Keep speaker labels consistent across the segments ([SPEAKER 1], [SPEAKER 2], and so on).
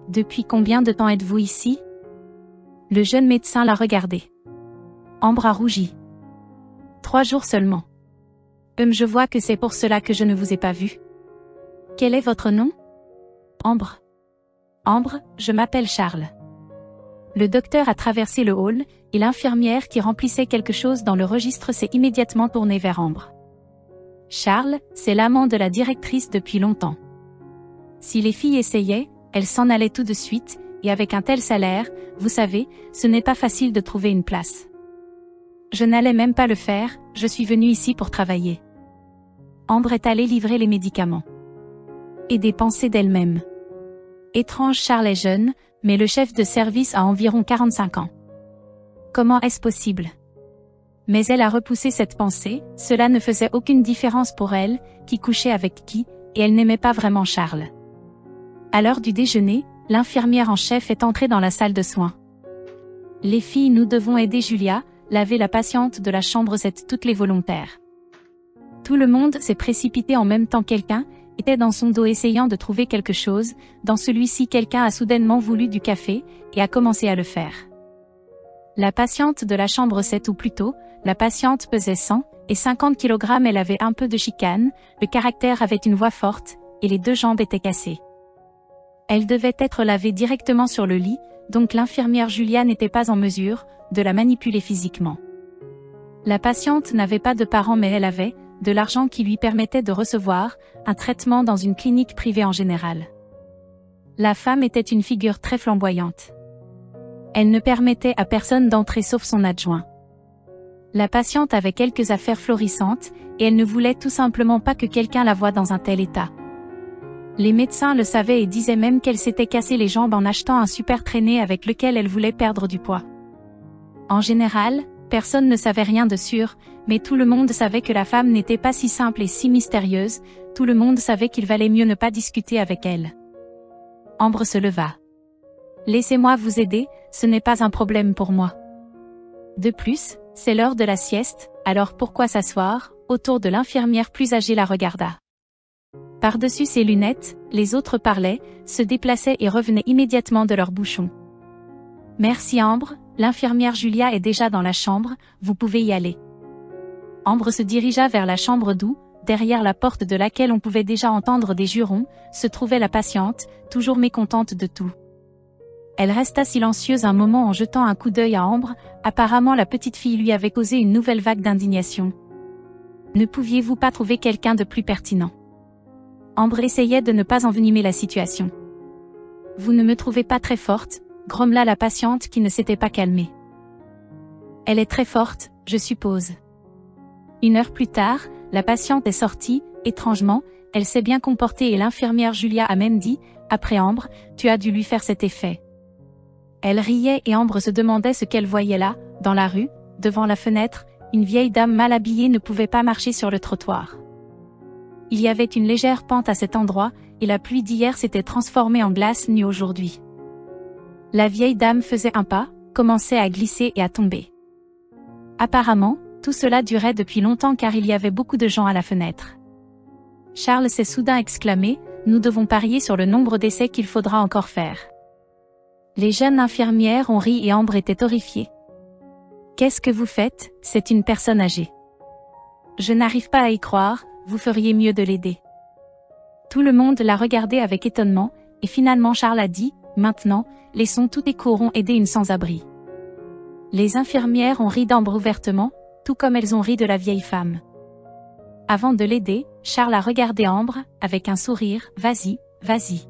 [SPEAKER 1] Depuis combien de temps êtes-vous ici? Le jeune médecin l'a regardé. Ambre a rougi. 3 jours seulement. Je vois que c'est pour cela que je ne vous ai pas vu. Quel est votre nom? Ambre. Ambre, je m'appelle Charles. Le docteur a traversé le hall, et l'infirmière qui remplissait quelque chose dans le registre s'est immédiatement tournée vers Ambre. Charles, c'est l'amant de la directrice depuis longtemps. Si les filles essayaient, elles s'en allaient tout de suite, et avec un tel salaire, vous savez, ce n'est pas facile de trouver une place. Je n'allais même pas le faire, je suis venue ici pour travailler. Ambre est allée livrer les médicaments. Et des pensées d'elle-même. Étrange, Charles est jeune, mais le chef de service a environ 45 ans. Comment est-ce possible? Mais elle a repoussé cette pensée, cela ne faisait aucune différence pour elle, qui couchait avec qui, et elle n'aimait pas vraiment Charles. À l'heure du déjeuner, l'infirmière en chef est entrée dans la salle de soins. Les filles, nous devons aider Julia, laver la patiente de la chambre 7, toutes les volontaires. Tout le monde s'est précipité en même temps. Quelqu'un était dans son dos essayant de trouver quelque chose, dans celui-ci quelqu'un a soudainement voulu du café, et a commencé à le faire. La patiente de la chambre 7 ou plutôt, la patiente pesait 150 kg, elle avait un peu de chicane, le caractère avait une voix forte, et les 2 jambes étaient cassées. Elle devait être lavée directement sur le lit, donc l'infirmière Julia n'était pas en mesure de la manipuler physiquement. La patiente n'avait pas de parents mais elle avait de l'argent qui lui permettait de recevoir un traitement dans une clinique privée en général. La femme était une figure très flamboyante. Elle ne permettait à personne d'entrer sauf son adjoint. La patiente avait quelques affaires florissantes, et elle ne voulait tout simplement pas que quelqu'un la voie dans un tel état. Les médecins le savaient et disaient même qu'elle s'était cassé les jambes en achetant un super traîné avec lequel elle voulait perdre du poids. En général, personne ne savait rien de sûr, mais tout le monde savait que la femme n'était pas si simple et si mystérieuse, tout le monde savait qu'il valait mieux ne pas discuter avec elle. Ambre se leva. Laissez-moi vous aider, ce n'est pas un problème pour moi. De plus, c'est l'heure de la sieste, alors pourquoi s'asseoir? Autour de l'infirmière plus âgée la regarda. Par-dessus ses lunettes, les autres parlaient, se déplaçaient et revenaient immédiatement de leur bouchon. Merci Ambre, l'infirmière Julia est déjà dans la chambre, vous pouvez y aller. Ambre se dirigea vers la chambre d'où, derrière la porte de laquelle on pouvait déjà entendre des jurons, se trouvait la patiente, toujours mécontente de tout. Elle resta silencieuse un moment en jetant un coup d'œil à Ambre, apparemment la petite fille lui avait causé une nouvelle vague d'indignation. Ne pouviez-vous pas trouver quelqu'un de plus pertinent? Ambre essayait de ne pas envenimer la situation. Vous ne me trouvez pas très forte, grommela la patiente qui ne s'était pas calmée. Elle est très forte, je suppose. 1 heure plus tard, la patiente est sortie, étrangement, elle s'est bien comportée et l'infirmière Julia a même dit, après Ambre, tu as dû lui faire cet effet. Elle riait et Ambre se demandait ce qu'elle voyait là, dans la rue, devant la fenêtre, une vieille dame mal habillée ne pouvait pas marcher sur le trottoir. Il y avait une légère pente à cet endroit, et la pluie d'hier s'était transformée en glace nue aujourd'hui. La vieille dame faisait un pas, commençait à glisser et à tomber. Apparemment, tout cela durait depuis longtemps car il y avait beaucoup de gens à la fenêtre. Charles s'est soudain exclamé, nous devons parier sur le nombre d'essais qu'il faudra encore faire. Les jeunes infirmières ont ri et Ambre était horrifiée. Qu'est-ce que vous faites? C'est une personne âgée. Je n'arrive pas à y croire, vous feriez mieux de l'aider. Tout le monde l'a regardé avec étonnement, et finalement Charles a dit, maintenant, laissons tous et courons aider une sans-abri. Les infirmières ont ri d'Ambre ouvertement, tout comme elles ont ri de la vieille femme. Avant de l'aider, Charles a regardé Ambre, avec un sourire, vas-y, vas-y.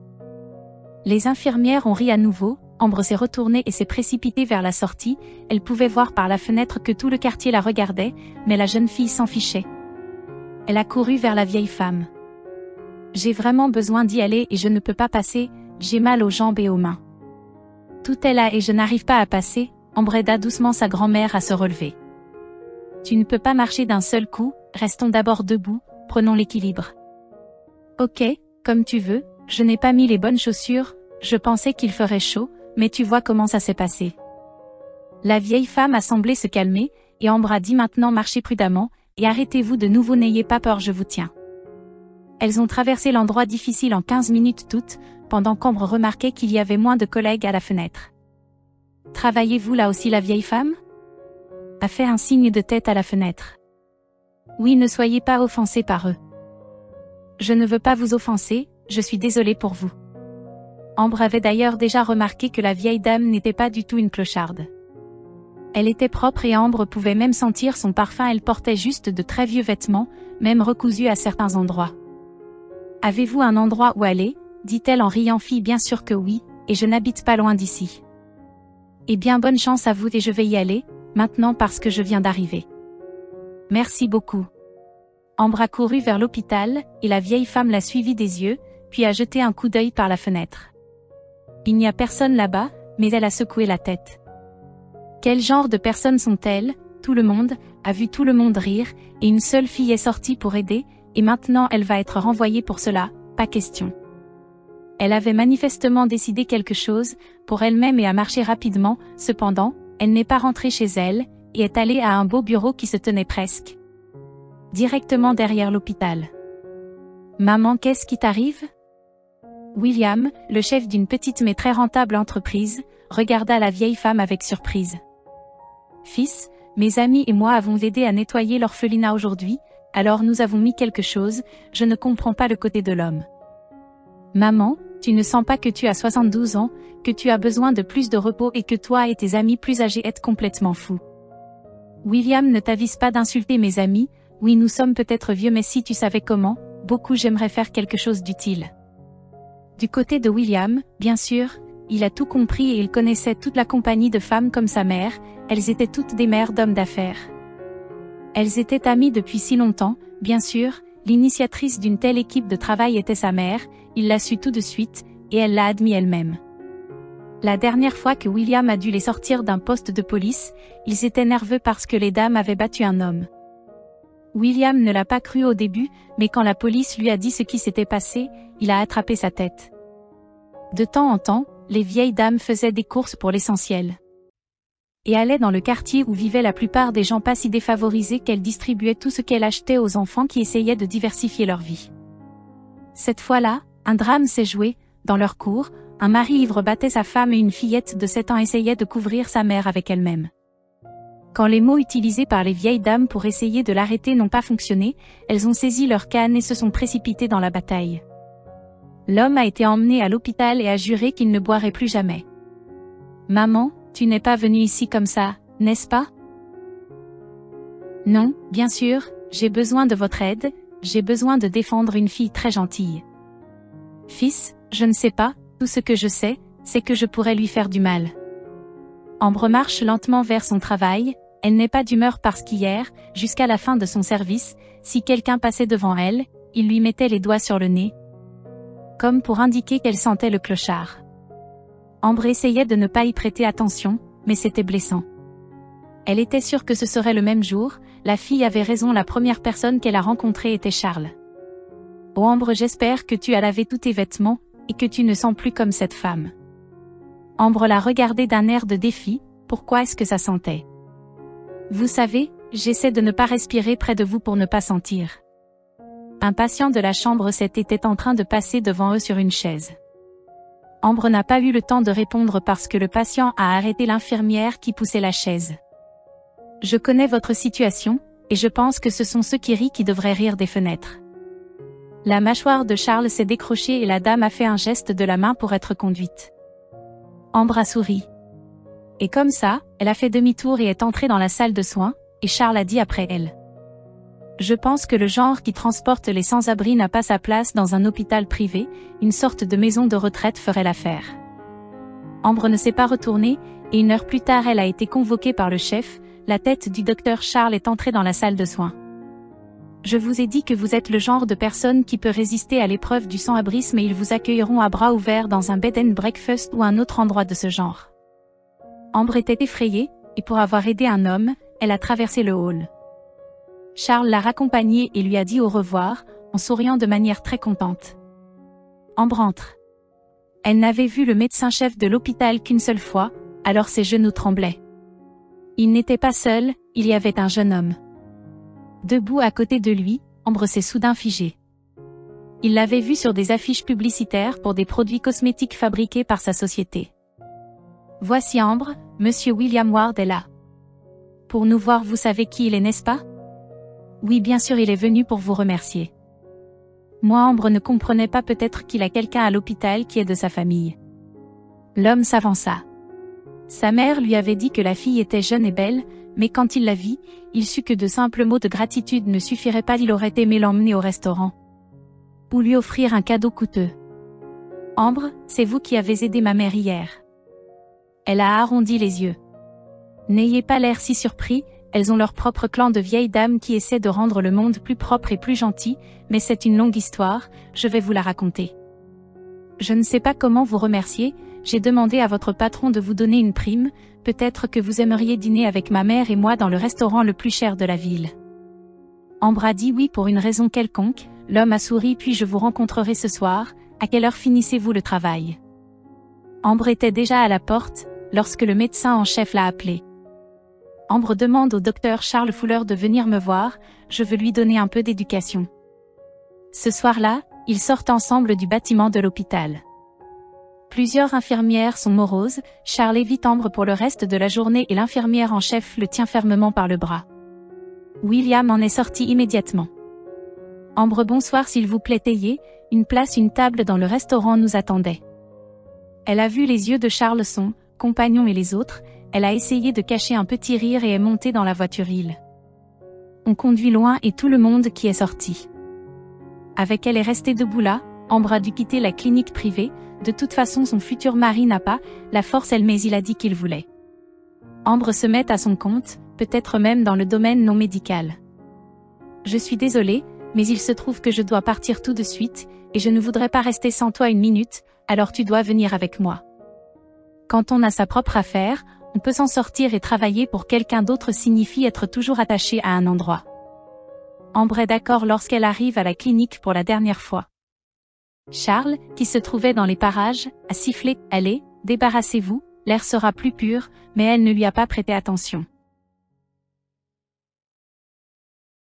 [SPEAKER 1] Les infirmières ont ri à nouveau, Ambre s'est retournée et s'est précipitée vers la sortie, elle pouvait voir par la fenêtre que tout le quartier la regardait, mais la jeune fille s'en fichait. Elle a couru vers la vieille femme. J'ai vraiment besoin d'y aller et je ne peux pas passer, j'ai mal aux jambes et aux mains. Tout est là et je n'arrive pas à passer, Ambre aida doucement sa grand-mère à se relever. Tu ne peux pas marcher d'un seul coup, restons d'abord debout, prenons l'équilibre. Ok, comme tu veux, je n'ai pas mis les bonnes chaussures, je pensais qu'il ferait chaud, mais tu vois comment ça s'est passé. La vieille femme a semblé se calmer, et Ambre a dit maintenant marchez prudemment, et arrêtez-vous de nouveau, n'ayez pas peur, je vous tiens. Elles ont traversé l'endroit difficile en 15 minutes toutes, pendant qu'Ambre remarquait qu'il y avait moins de collègues à la fenêtre. « Travaillez-vous là aussi la vieille femme ?» a fait un signe de tête à la fenêtre. « Oui, ne soyez pas offensés par eux. »« Je ne veux pas vous offenser, je suis désolée pour vous. » Ambre avait d'ailleurs déjà remarqué que la vieille dame n'était pas du tout une clocharde. Elle était propre et Ambre pouvait même sentir son parfum. Elle portait juste de très vieux vêtements, même recousus à certains endroits. « Avez-vous un endroit où aller ?» dit-elle en riant. « Fille, bien sûr que oui, et je n'habite pas loin d'ici. »« Eh bien, bonne chance à vous et je vais y aller, maintenant parce que je viens d'arriver. »« Merci beaucoup. » Ambre a couru vers l'hôpital, et la vieille femme l'a suivie des yeux, puis a jeté un coup d'œil par la fenêtre. Il n'y a personne là-bas, mais elle a secoué la tête. Quel genre de personnes sont-elles? Tout le monde a vu tout le monde rire, et une seule fille est sortie pour aider, et maintenant elle va être renvoyée pour cela, pas question. Elle avait manifestement décidé quelque chose, pour elle-même et a marché rapidement, cependant, elle n'est pas rentrée chez elle, et est allée à un beau bureau qui se tenait presque directement derrière l'hôpital. « Maman, qu'est-ce qui t'arrive ?» William, le chef d'une petite mais très rentable entreprise, regarda la vieille femme avec surprise. « Fils, mes amis et moi avons aidé à nettoyer l'orphelinat aujourd'hui, alors nous avons mis quelque chose, je ne comprends pas le côté de l'homme. »« Maman, tu ne sens pas que tu as 72 ans, que tu as besoin de plus de repos et que toi et tes amis plus âgés êtes complètement fous. » William, ne t'avise pas d'insulter mes amis, oui nous sommes peut-être vieux mais si tu savais comment, beaucoup j'aimerais faire quelque chose d'utile. Du côté de William, bien sûr, il a tout compris et il connaissait toute la compagnie de femmes comme sa mère, elles étaient toutes des mères d'hommes d'affaires. Elles étaient amies depuis si longtemps, bien sûr, l'initiatrice d'une telle équipe de travail était sa mère, il l'a su tout de suite, et elle l'a admis elle-même. La dernière fois que William a dû les sortir d'un poste de police, ils étaient nerveux parce que les dames avaient battu un homme. William ne l'a pas cru au début, mais quand la police lui a dit ce qui s'était passé, il a attrapé sa tête. De temps en temps, les vieilles dames faisaient des courses pour l'essentiel. Et allaient dans le quartier où vivaient la plupart des gens pas si défavorisés qu'elles distribuaient tout ce qu'elles achetaient aux enfants qui essayaient de diversifier leur vie. Cette fois-là, un drame s'est joué, dans leur cour, un mari ivre battait sa femme et une fillette de 7 ans essayait de couvrir sa mère avec elle-même. Quand les mots utilisés par les vieilles dames pour essayer de l'arrêter n'ont pas fonctionné, elles ont saisi leur canne et se sont précipitées dans la bataille. L'homme a été emmené à l'hôpital et a juré qu'il ne boirait plus jamais. « Maman, tu n'es pas venue ici comme ça, n'est-ce pas ? » ?»« Non, bien sûr, j'ai besoin de votre aide, j'ai besoin de défendre une fille très gentille. »« Fils, je ne sais pas, tout ce que je sais, c'est que je pourrais lui faire du mal. » Ambre marche lentement vers son travail. Elle n'est pas d'humeur parce qu'hier, jusqu'à la fin de son service, si quelqu'un passait devant elle, il lui mettait les doigts sur le nez, comme pour indiquer qu'elle sentait le clochard. Ambre essayait de ne pas y prêter attention, mais c'était blessant. Elle était sûre que ce serait le même jour, la fille avait raison, la première personne qu'elle a rencontrée était Charles. « Oh Ambre, j'espère que tu as lavé tous tes vêtements, et que tu ne sens plus comme cette femme. » Ambre l'a regardé d'un air de défi. « Pourquoi est-ce que ça sentait ? » ?»« Vous savez, j'essaie de ne pas respirer près de vous pour ne pas sentir. » Un patient de la chambre 7 était en train de passer devant eux sur une chaise. Ambre n'a pas eu le temps de répondre parce que le patient a arrêté l'infirmière qui poussait la chaise. « Je connais votre situation, et je pense que ce sont ceux qui rient qui devraient rire des fenêtres. » La mâchoire de Charles s'est décrochée et la dame a fait un geste de la main pour être conduite. Ambre a souri. Et comme ça, elle a fait demi-tour et est entrée dans la salle de soins, et Charles a dit après elle. « Je pense que le genre qui transporte les sans-abri n'a pas sa place dans un hôpital privé, une sorte de maison de retraite ferait l'affaire. » Ambre ne s'est pas retournée, et 1 heure plus tard elle a été convoquée par le chef, la tête du docteur Charles est entrée dans la salle de soins. « Je vous ai dit que vous êtes le genre de personne qui peut résister à l'épreuve du sans-abrisme et ils vous accueilleront à bras ouverts dans un bed and breakfast ou un autre endroit de ce genre. » Ambre était effrayée, et pour avoir aidé un homme, elle a traversé le hall. Charles l'a raccompagnée et lui a dit au revoir, en souriant de manière très contente. Ambre entre. Elle n'avait vu le médecin-chef de l'hôpital qu'une seule fois, alors ses genoux tremblaient. Il n'était pas seul, il y avait un jeune homme. Debout à côté de lui, Ambre s'est soudain figée. Il l'avait vue sur des affiches publicitaires pour des produits cosmétiques fabriqués par sa société. Voici Ambre, Monsieur William Ward est là. Pour nous voir, vous savez qui il est, n'est-ce pas? Oui, bien sûr, il est venu pour vous remercier. Moi, Ambre ne comprenait pas, peut-être qu'il a quelqu'un à l'hôpital qui est de sa famille. L'homme s'avança. Sa mère lui avait dit que la fille était jeune et belle, mais quand il la vit, il sut que de simples mots de gratitude ne suffiraient pas. Il aurait aimé l'emmener au restaurant ou lui offrir un cadeau coûteux. Ambre, c'est vous qui avez aidé ma mère hier. Elle a arrondi les yeux. N'ayez pas l'air si surpris, elles ont leur propre clan de vieilles dames qui essaient de rendre le monde plus propre et plus gentil, mais c'est une longue histoire, je vais vous la raconter. Je ne sais pas comment vous remercier, j'ai demandé à votre patron de vous donner une prime, peut-être que vous aimeriez dîner avec ma mère et moi dans le restaurant le plus cher de la ville. Ambre a dit oui pour une raison quelconque, l'homme a souri. Puis je vous rencontrerai ce soir, à quelle heure finissez-vous le travail? Ambre était déjà à la porte, lorsque le médecin en chef l'a appelé. Ambre demande au docteur Charles Fuller de venir me voir, je veux lui donner un peu d'éducation. Ce soir-là, ils sortent ensemble du bâtiment de l'hôpital. Plusieurs infirmières sont moroses, Charles évite Ambre pour le reste de la journée et l'infirmière en chef le tient fermement par le bras. William en est sorti immédiatement. Ambre, bonsoir, s'il vous plaît, ayez une place, une table dans le restaurant nous attendait. Elle a vu les yeux de Charles, son compagnon et les autres, elle a essayé de cacher un petit rire et est montée dans la voiture. On conduit loin et tout le monde qui est sorti. Avec elle est restée debout là, Ambre a dû quitter la clinique privée, de toute façon son futur mari n'a pas la force mais il a dit qu'il voulait. Ambre se met à son compte, peut-être même dans le domaine non médical. Je suis désolée, mais il se trouve que je dois partir tout de suite, et je ne voudrais pas rester sans toi une minute, alors tu dois venir avec moi. Quand on a sa propre affaire, on peut s'en sortir et travailler pour quelqu'un d'autre signifie être toujours attaché à un endroit. Ambre est d'accord lorsqu'elle arrive à la clinique pour la dernière fois. Charles, qui se trouvait dans les parages, a sifflé « Allez, débarrassez-vous, l'air sera plus pur », mais elle ne lui a pas prêté attention.